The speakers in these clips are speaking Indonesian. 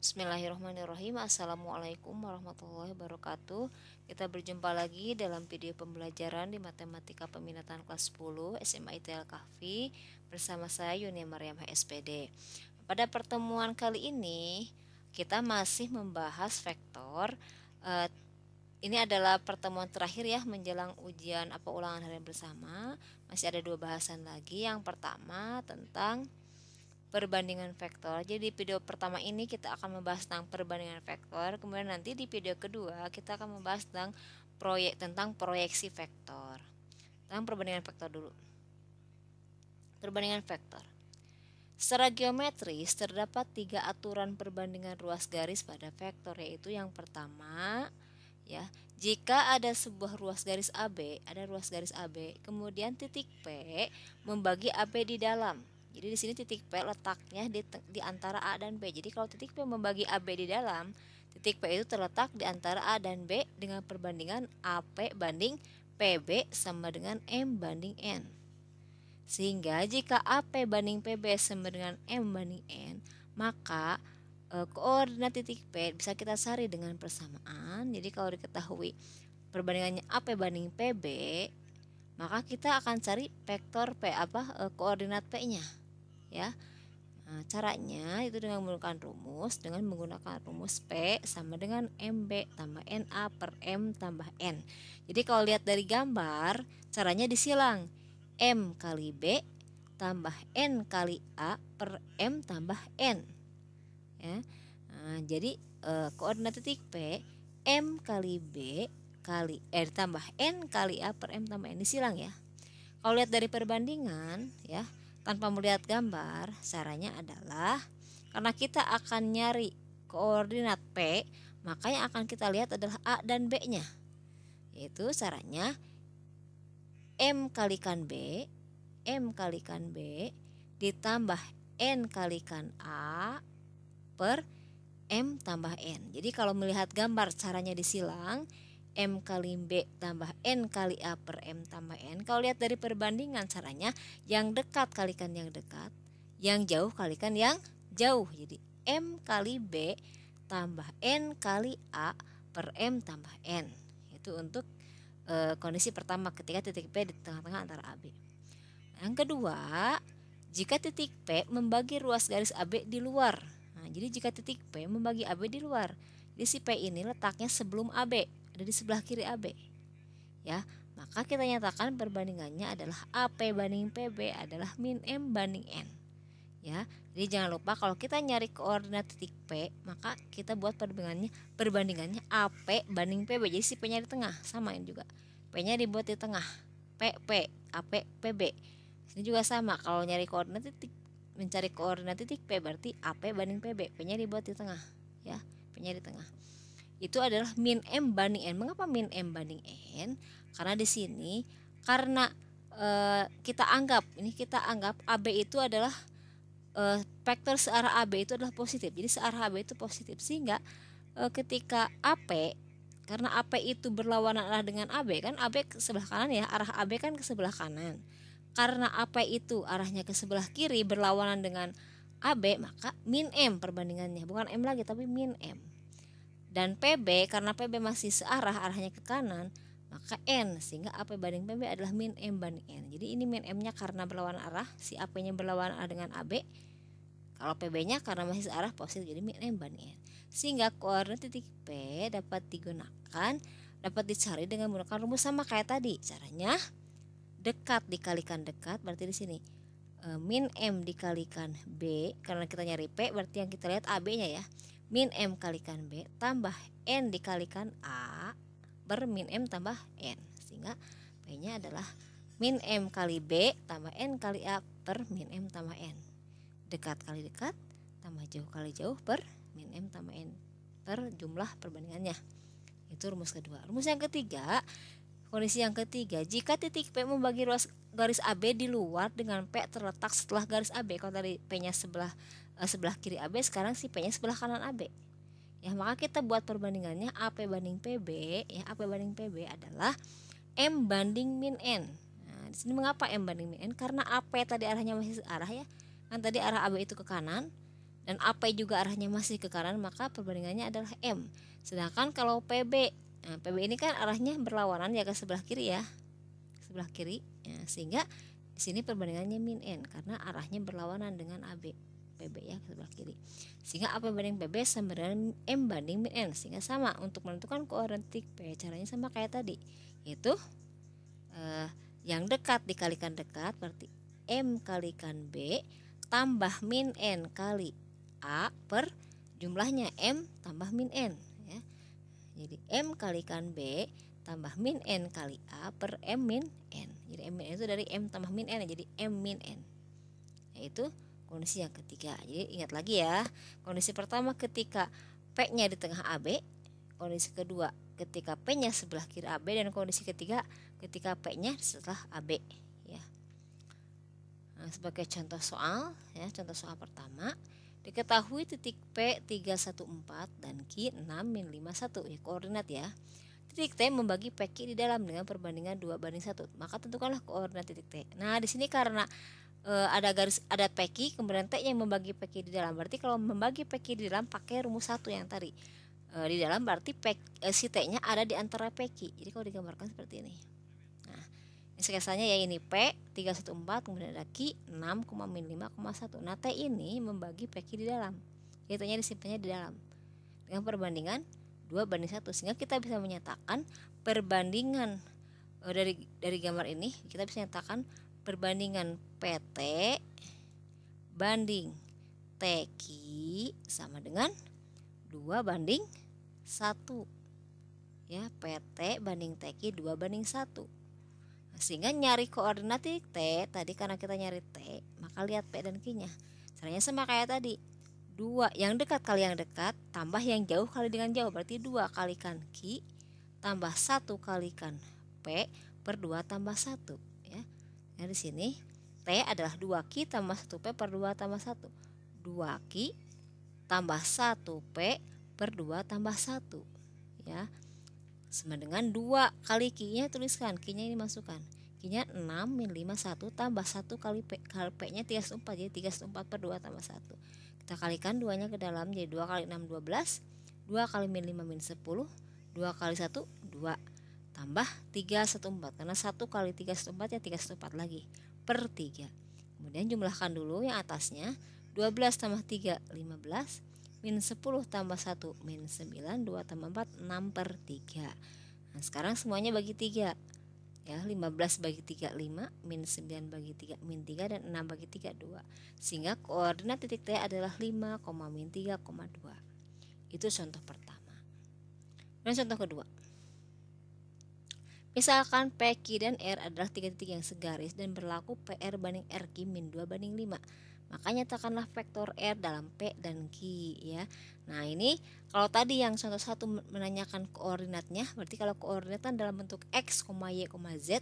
Bismillahirrahmanirrahim. Assalamualaikum warahmatullahi wabarakatuh. Kita berjumpa lagi dalam video pembelajaran di Matematika Peminatan kelas 10 SMA ITL Kahfi bersama saya Yunia Maryam HSPD. Pada pertemuan kali ini kita masih membahas vektor. Ini adalah pertemuan terakhir ya menjelang ujian ulangan harian bersama. Masih ada 2 bahasan lagi. Yang pertama tentang perbandingan vektor. Jadi di video pertama ini kita akan membahas tentang perbandingan vektor. Kemudian nanti di video kedua kita akan membahas tentang proyeksi vektor. Tentang perbandingan vektor dulu. Perbandingan vektor. Secara geometris terdapat 3 aturan perbandingan ruas garis pada vektor, yaitu yang pertama ya, jika ada sebuah ruas garis AB, kemudian titik P membagi AB di dalam. Jadi di sini titik P letaknya di antara A dan B. Jadi kalau titik P membagi AB di dalam, titik P itu terletak di antara A dan B dengan perbandingan AP banding PB sama dengan M banding N. Sehingga jika AP banding PB sama dengan M banding N, maka koordinat titik P bisa kita cari dengan persamaan. Jadi kalau diketahui perbandingannya AP banding PB, maka kita akan cari vektor P koordinat P-nya. Ya. Nah, caranya itu dengan menggunakan rumus P sama dengan MB tambah NA per M tambah N. Jadi kalau lihat dari gambar, caranya disilang. M kali B tambah N kali A per M tambah N. Ya. Nah, jadi koordinat titik P M kali B kali ditambah N kali A per M tambah N disilang ya. Kalau lihat dari perbandingan ya, tanpa melihat gambar, caranya adalah karena kita akan nyari koordinat P, maka yang akan kita lihat adalah A dan B-nya. Yaitu caranya M kalikan B ditambah N kalikan A per M tambah N. Jadi kalau melihat gambar caranya disilang, M kali B tambah N kali A per M tambah N. Kalau lihat dari perbandingan caranya, yang dekat kalikan yang dekat, yang jauh kalikan yang jauh. Jadi M kali B tambah N kali A per M tambah N. Itu untuk kondisi pertama ketika titik P di tengah-tengah antara AB. Yang kedua, jika titik P membagi ruas garis AB di luar. Nah, jadi jika titik P membagi AB di luar, jadi si P ini letaknya sebelum AB, ada di sebelah kiri AB. Ya, maka kita nyatakan perbandingannya adalah AP banding PB adalah min M banding N. Ya, jadi jangan lupa kalau kita nyari koordinat titik P, maka kita buat perbandingannya AP banding PB. Jadi si P-nya di tengah, samain juga. P-nya dibuat di tengah. PP, AP, PB. Ini juga sama, kalau mencari koordinat titik P berarti AP banding PB, P-nya dibuat di tengah, ya, P-nya di tengah. Itu adalah min M banding N. Mengapa min M banding N? Karena di sini kita anggap AB itu adalah vektor searah AB itu adalah positif. Jadi searah AB itu positif, sehingga ketika AP, karena AP itu berlawanan arah dengan AB, kan AB ke sebelah kanan ya, arah AB kan ke sebelah kanan. Karena AP itu arahnya ke sebelah kiri berlawanan dengan AB, maka min M perbandingannya, bukan M lagi tapi min M. Dan PB, karena PB masih searah, arahnya ke kanan, maka N, sehingga AP banding PB adalah min M banding N. Jadi ini min M-nya karena berlawanan arah, si AP-nya berlawanan arah dengan AB. Kalau PB-nya karena masih searah positif, jadi min M banding N. Sehingga koordinat titik P dapat dicari dengan menggunakan rumus sama kayak tadi. Caranya dekat dikalikan dekat, berarti di sini min M dikalikan B, karena kita nyari P berarti yang kita lihat AB-nya ya. Min M kalikan B tambah N dikalikan A per min M tambah N. Sehingga P-nya adalah min M kali B tambah N kali A per min M tambah N. Dekat kali dekat tambah jauh kali jauh per min M tambah N per jumlah perbandingannya. Itu rumus kedua. Rumus yang ketiga, kondisi yang ketiga, jika titik P membagi ruas garis AB di luar dengan P terletak setelah garis AB. Kalau tadi P-nya sebelah kiri AB, sekarang si P-nya sebelah kanan AB. Ya, maka kita buat perbandingannya AP banding PB, ya, AP banding PB adalah M banding min N. Nah, di sini mengapa M banding min N? Karena AP tadi arahnya masih searah ya. Kan tadi arah AB itu ke kanan. dan AP juga arahnya masih ke kanan, maka perbandingannya adalah M. Sedangkan kalau PB, nah, PB ini kan arahnya berlawanan ya ke sebelah kiri ya, sebelah kiri ya, sehingga di sini perbandingannya min N karena arahnya berlawanan dengan AB. PB ya ke sebelah kiri, sehingga AP banding PB sama dengan M banding min N, sehingga sama untuk menentukan koordinat titik P. Caranya sama kayak tadi, yaitu yang dekat dikalikan dekat, berarti M kalikan B tambah min N kali A per jumlahnya M tambah min N ya. Jadi M kalikan B tambah min N kali A per M min N. Jadi M min N itu dari M tambah min N, jadi M min N. Yaitu kondisi yang ketiga. Jadi ingat lagi ya, kondisi pertama ketika P-nya di tengah AB, kondisi kedua ketika P-nya sebelah kiri AB, dan kondisi ketiga ketika P-nya setelah AB ya. Nah, sebagai contoh soal ya, contoh soal pertama, diketahui titik P 314 dan Q 6 min 51 ya, koordinat ya. Titik T membagi PQ di dalam dengan perbandingan 2:1, maka tentukanlah koordinat titik T. Nah, di sini karena ada garis, ada PQ kemudian T yang membagi PQ di dalam, berarti kalau membagi PQ di dalam pakai rumus 1 yang tadi di dalam, berarti si T-nya ada di antara PQ. Jadi kalau digambarkan seperti ini. Nah, ini sketsanya ya, ini P 314 kemudian ada Q 6, min 5,1. Nah, T ini membagi PQ di dalam. Jadi T-nya disimpannya di dalam dengan perbandingan 2:1, sehingga kita bisa menyatakan perbandingan dari gambar ini, kita bisa menyatakan perbandingan PT banding TQ sama dengan 2:1 ya, PT banding TQ 2:1. Sehingga nyari koordinat titik T tadi, karena kita nyari T, maka lihat P dan Q nya caranya sama kayak tadi, 2 yang dekat kali yang dekat tambah yang jauh kali dengan jauh, berarti 2 kalikan Q tambah 1 kalikan P per 2 tambah 1 ya. Nah, di sini T adalah 2Q tambah 1P per 2 tambah 1. 2Q tambah 1P per 2 tambah 1 ya. Sama dengan 2 kali Q-nya, tuliskan Q-nya ini masukkan. Q-nya 6 min 51 tambah 1 kali P, kali P-nya 314, jadi 314 per 2 tambah 1. Kita kalikan 2-nya ke dalam, jadi 2 kali 6 12, 2 kali min 5 min 10, 2 kali 1 2 tambah 314, karena 1 kali 314 ya 314 lagi per 3. Kemudian jumlahkan dulu yang atasnya, 12 tambah 3 15, min 10 tambah 1 min 9, 2 tambah 4 6 per 3. Nah, sekarang semuanya bagi 3 ya, 15 bagi 3 5, min 9 bagi 3 min 3, dan 6 bagi 3 2, sehingga koordinat titik T adalah 5, min 3,2. Itu contoh pertama. Dan contoh kedua, misalkan P, Q, dan R adalah 3 titik yang segaris dan berlaku PR banding RQ min 2:5. Maka nyatakanlah vektor R dalam P dan Q ya. Nah, ini kalau tadi yang contoh 1 menanyakan koordinatnya, berarti kalau koordinatnya dalam bentuk X, Y, Z.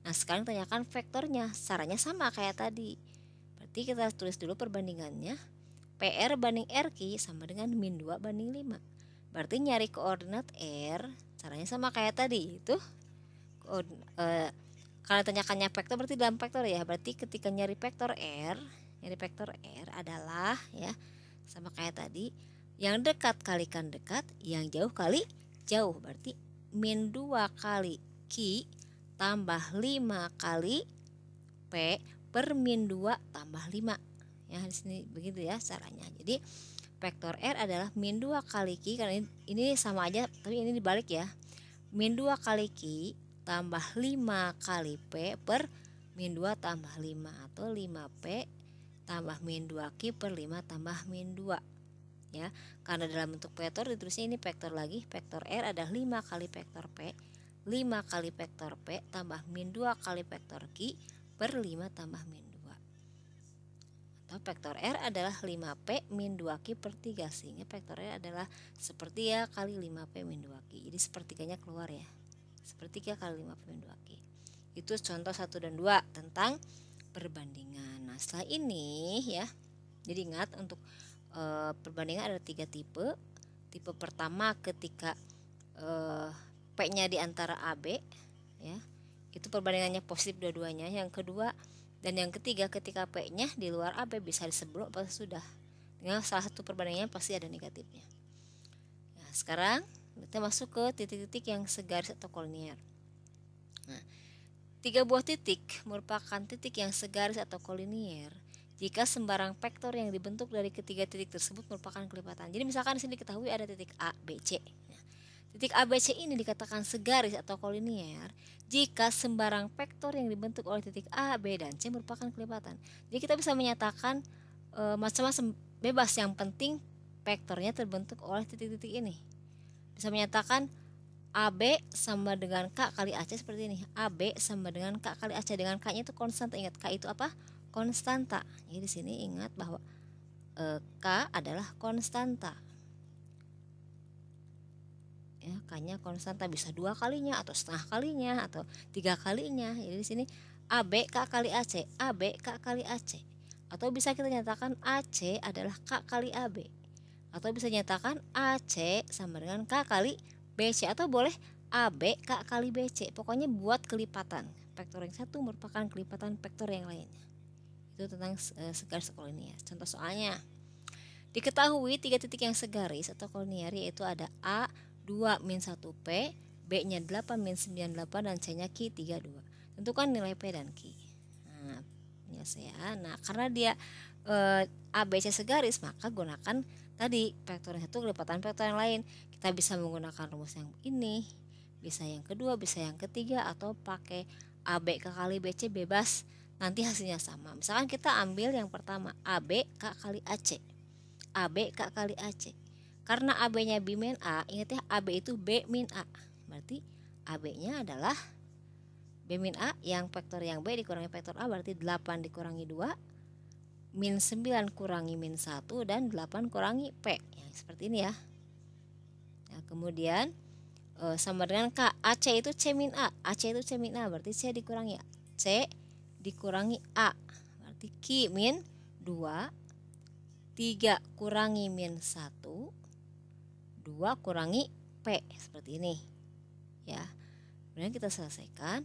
Nah, sekarang tanyakan vektornya. Caranya sama kayak tadi. Berarti kita tulis dulu perbandingannya. PR banding RQ sama dengan min 2:5. Berarti nyari koordinat R, caranya sama kayak tadi, itu kalau tanyakannya vektor berarti dalam vektor ya. Berarti ketika nyari vektor R adalah ya, sama kayak tadi, yang dekat kalikan dekat, yang jauh kali jauh. Berarti min 2 kali Q tambah 5 kali P per min 2 tambah 5. Ya, di sini begitu ya caranya. Jadi vektor R adalah min 2 kali Q, karena ini sama aja tapi ini dibalik ya. Min 2 kali Q tambah 5 kali P per min 2 tambah 5, atau 5P tambah min 2Q per 5 tambah min 2 ya. Karena dalam bentuk vektor ditulisnya ini vektor lagi. Vektor R adalah 5 kali vektor P, 5 kali vektor P tambah min 2 kali vektor Q per 5 tambah min 2. Atau vektor R adalah 5P min 2Q per 3, sehingga vektor R adalah sepertiga kali 5P min 2Q. Jadi sepertiganya keluar ya, sepertiga kali 5P min 2Q. Itu contoh 1 dan 2 tentang perbandingan. Nah, setelah ini ya, jadi ingat untuk perbandingan ada 3 tipe. Tipe pertama ketika P-nya di antara AB ya, itu perbandingannya positif dua-duanya. Yang kedua dan yang ketiga ketika P-nya di luar AB, bisa disebut apa sudah. Dengan salah satu perbandingannya pasti ada negatifnya. Nah, sekarang kita masuk ke titik-titik yang segaris atau kolinier. Nah, 3 buah titik merupakan titik yang segaris atau kolinier jika sembarang vektor yang dibentuk dari ketiga titik tersebut merupakan kelipatan. Jadi misalkan di sini diketahui ada titik A, B, C. Nah, titik A, B, C ini dikatakan segaris atau kolinier jika sembarang vektor yang dibentuk oleh titik A, B, dan C merupakan kelipatan. Jadi kita bisa menyatakan macam-macam bebas, yang penting vektornya terbentuk oleh titik-titik ini. Bisa menyatakan AB sama dengan K kali AC seperti ini. AB sama dengan K kali AC, dengan K-nya itu konstanta. Ingat, K itu apa? Konstanta. Jadi di sini ingat bahwa K adalah konstanta. Ya, K-nya konstanta, bisa 2 kalinya atau setengah kalinya atau 3 kalinya. Jadi di sini AB K kali AC, AB K kali AC. Atau bisa kita nyatakan AC adalah K kali AB. Atau bisa nyatakan AC sama dengan K kali BC. Atau boleh AB K kali BC. Pokoknya buat kelipatan. Vektor yang satu merupakan kelipatan vektor yang lainnya. Itu tentang segaris kolinier. Contoh soalnya, diketahui 3 titik yang segaris atau kolinier yaitu ada A 2 min 1 P, B nya 8 min 98, dan C nya Q 32. Tentukan nilai P dan Q. Nah, penyelesaian. Nah, karena dia ABC segaris, maka gunakan tadi vektor yang satu kelipatan vektor yang lain. Kita bisa menggunakan rumus yang ini, bisa yang kedua, bisa yang ketiga, atau pakai AB K kali BC, bebas, nanti hasilnya sama. Misalkan kita ambil yang pertama, AB K kali AC, AB K kali AC. Karena AB nya B min A, ingat ya, AB itu B min A, berarti AB nya adalah B min A, yang vektor yang B dikurangi vektor A, berarti 8 dikurangi 2, min 9 kurangi min 1, dan 8 kurangi P. Ya, seperti ini ya. Nah, kemudian sama dengan K. AC itu C min A, AC itu C min A, berarti C dikurangi C dikurangi A, berarti Q min 2, 3 kurangi min 1, 2 kurangi P, seperti ini ya. Kemudian kita selesaikan.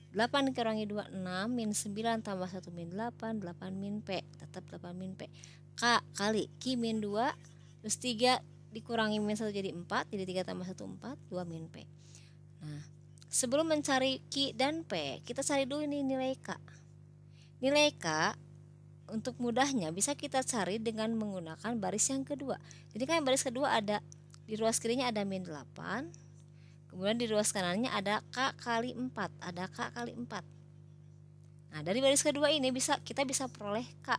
8 dikurangi 2, 6, min 9 tambah 1 min 8, 8 min P, tetap 8 min P. K kali Q min 2, terus 3 dikurangi min 1 jadi 4, jadi 3 tambah 1, 4, 2 min P. Nah, sebelum mencari Q dan P, kita cari dulu ini nilai K. Nilai K untuk mudahnya bisa kita cari dengan menggunakan baris yang kedua. Jadi kan baris kedua ada, di ruas kirinya ada min 8, kemudian di ruas kanannya ada K kali 4, ada K kali 4. Nah, dari baris kedua ini kita bisa peroleh K.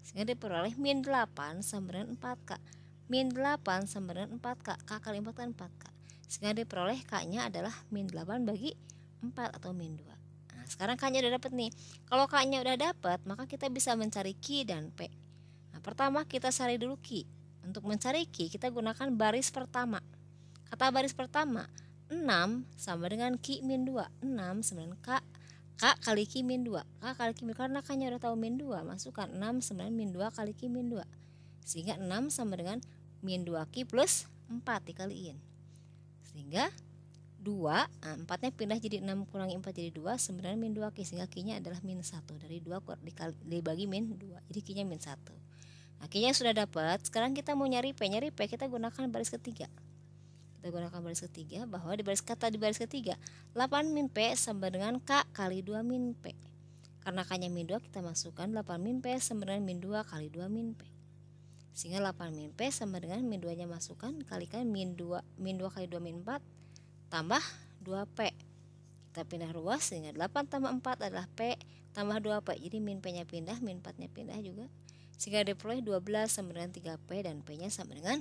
Sehingga diperoleh min 8 sama dengan 4K. Min 8 sama dengan 4K. K kali 4 kan 4K. Sehingga diperoleh K-nya adalah min 8 bagi 4 atau min 2. Nah, sekarang K-nya udah dapat nih. Kalau K-nya udah dapat, maka kita bisa mencari Q dan P. Nah, pertama kita cari dulu Q. Untuk mencari Q, kita gunakan baris pertama. Kata baris pertama, 6 sama dengan Q min 2. 6 sama dengan K kali Q min 2. K kali Q min 2, karena K-nya udah tahu min 2, masukkan 6 sama dengan min 2 kali Q min 2. Sehingga 6 sama dengan min 2Q plus 4 dikaliin. Sehingga 2, 4-nya pindah jadi 6 kurangi 4 jadi 2, sama dengan min 2Q. Sehingga Q-nya adalah min 1. Dari 2 dibagi min 2. Jadi Q-nya min 1. Nah, Q-nya sudah dapat. Sekarang kita mau nyari P. Nyari P kita gunakan baris ketiga. Kita gunakan baris ketiga, bahwa di baris ketiga 8 min P sama dengan K kali 2 min P. Karena K-nya min 2, kita masukkan 8 min P sama dengan min 2 kali 2 min P. Sehingga 8 min P sama dengan min 2-nya masukkan, kalikan min 2 kali 2 min 4 tambah 2P. Kita pindah ruas, sehingga 8 tambah 4 adalah P tambah 2P. Jadi min P-nya pindah, min 4-nya pindah juga. Sehingga diperoleh 12 sama dengan 3P, dan P-nya sama dengan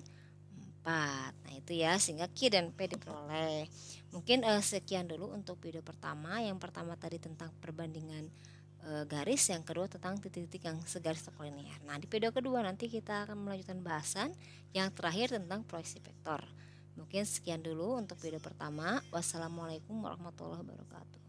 4. Nah, itu ya, sehingga Q dan P diperoleh. Mungkin sekian dulu untuk video pertama. Yang pertama tadi tentang perbandingan garis, yang kedua tentang titik-titik yang segaris atau kolinier. Nah, di video kedua nanti kita akan melanjutkan bahasan yang terakhir tentang proyeksi vektor. Mungkin sekian dulu untuk video pertama. Wassalamualaikum warahmatullahi wabarakatuh.